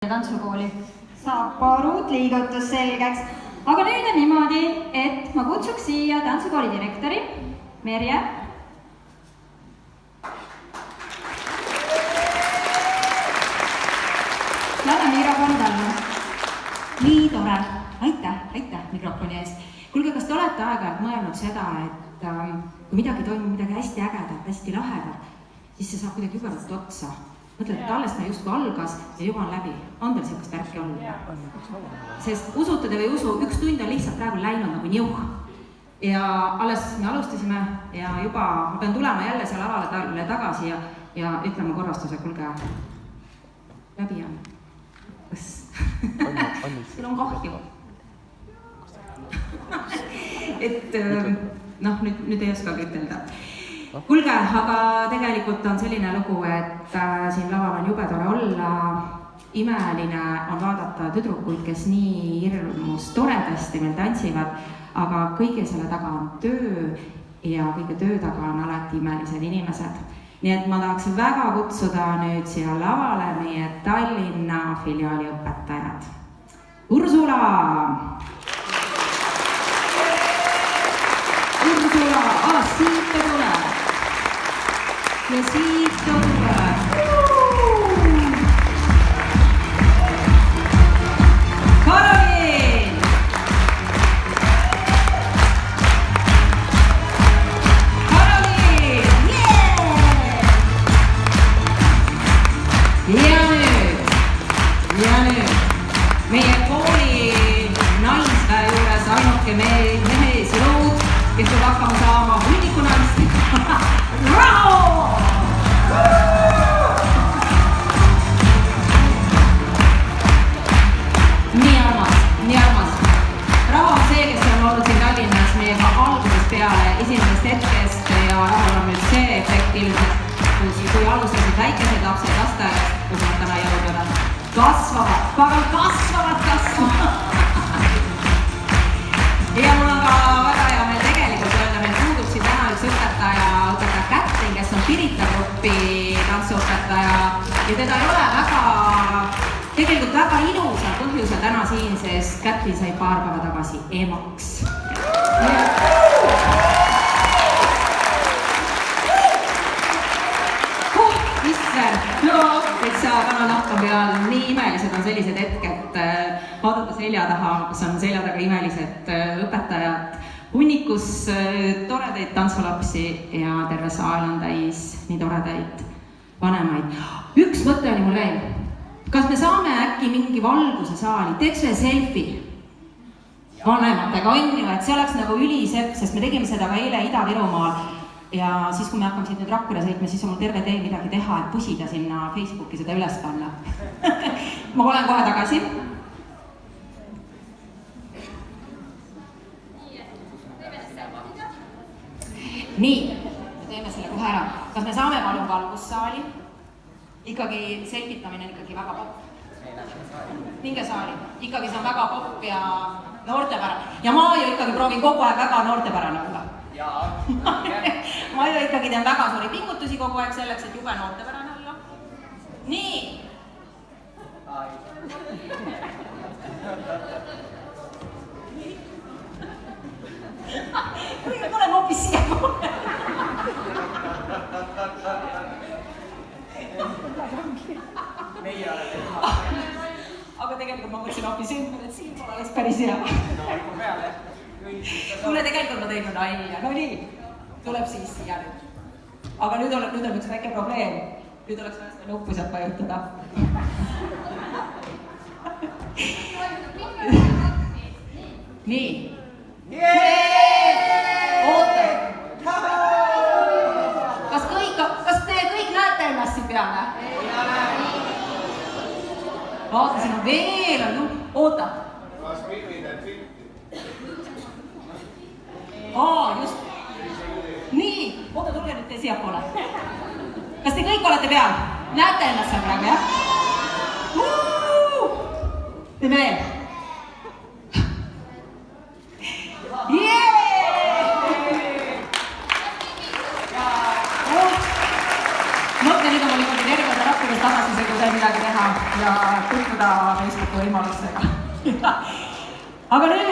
Tantsukooli saab paarud liigutus selgeks, aga nüüd on niimoodi, et ma kutsuks siia tantsukooli direktori Merje. Lähme mikrofoni talle. Nii tore, aitäh mikrofoni eest. Kuulge, kas te olete aeg-ajalt mõelnud seda, et kui midagi toimub, midagi hästi ägedat, hästi lahedat, siis see saab kuidagi jubedalt otsa. Mõtled, et alles ta justkui algas ja juba on läbi. On teil sellist värki olnud? Sest usute te või usu, üks tund on lihtsalt praegu läinud nagu njõuh. Ja alles me alustasime ja juba ma pean tulema jälle seal lavale tagasi ja ütlema korrastuse, kuulge, läbi on. Kas? Sul on kahju. Et nüüd ei oska ütelda. Kuulge, aga tegelikult on selline lugu, et siin laval on jube tore olla. Imeline on vaadata tüdrukuid, kes nii hirmus toredasti meil tantsivad, aga kõige selle taga on töö ja kõige töö taga on alati imelised inimesed. Nii et ma tahaks väga kutsuda nüüd siia lavale meie Tallinna filiaali õpetajad. Ursula! Ursula, siit ta tuleb. Ja siit ta tuleb. Karolin! Karolin! Ja nüüd meie kooli naisväe juures ainuke mehes jõud, kes tuleb hakkama saama hunniku naist. Bravo! Nii armas. Raha on see, kes on olnud siin Tallinnas meiega algusest peale esimesest hetkest ja rahal on nüüd see efekt ilmselt, kui alustasid väikesed lapsed lasteaed, kus nad täna jõudvad. Kasvavad. Ja mul on ka väga hea meil tegelikult öelda, meil puudub siin täna üks õpetaja Kätlin, kes on Pirita gruppi tantsuõpetaja ja teda ei ole tegelikult väga ilusal põhjusel täna siin, sest Kätlin sai paar päeva tagasi emaks. Et sa kananahka peal, nii imelised on sellised hetked, vaadata selja taha, kus on selja taga imelised õpetajad, hunnikus toredaid tantsulapsi ja terve saal on täis nii toredaid vanemaid. Üks mõte oli mul veel. Kas me saame äkki mingi valguse saali, teeks ühe selfie vanematega, on ju, et see oleks nagu ülisepp, sest me tegime seda ka eile Ida-Virumaal ja siis, kui me hakkame siit nüüd Rakvere sõitma, siis on mul terve tee midagi teha, et pusida sinna Facebooki seda üles panna. Ma olen kohe tagasi. Nii, me teeme selle kohe ära. Kas me saame palun valgussaali? Ikkagi selgitamine on ikkagi väga popp. Minge saali. Ikkagi see on väga popp ja noortepärane. Ja ma ju ikkagi proovin kogu aeg väga noortepärane olla. Ma ju ikkagi teen väga suuri pingutusi kogu aeg selleks, et jube noortepärane olla. Nii! Kuigi tuleme hoopis siia poole. Aga tegelikult ma mõtlesin hoopis ümber, et siin pole oleks päris hea. Kuule, tegelikult ma tein nalja. No nii, tuleb siis siia nüüd. Aga nüüd on üks väike probleem. Nüüd oleks vaja seda nuppu sealt vajutada. Nii. Oota. Kas te kõik näete ennast siin peale? Vaata, siin on veel on nupp. Oota. Kas filmid et filmi? Just. Nii, oota, tulge nüüd te siia poole. Kas te kõik olete peal? Näete ennast seal praegu, jah? Teeme veel. Mõtle, nüüd on mul niimoodi terved Rakveres tagasi, kui sai midagi teha ja tutvuda Facebooki võimalustega. Aga nüüd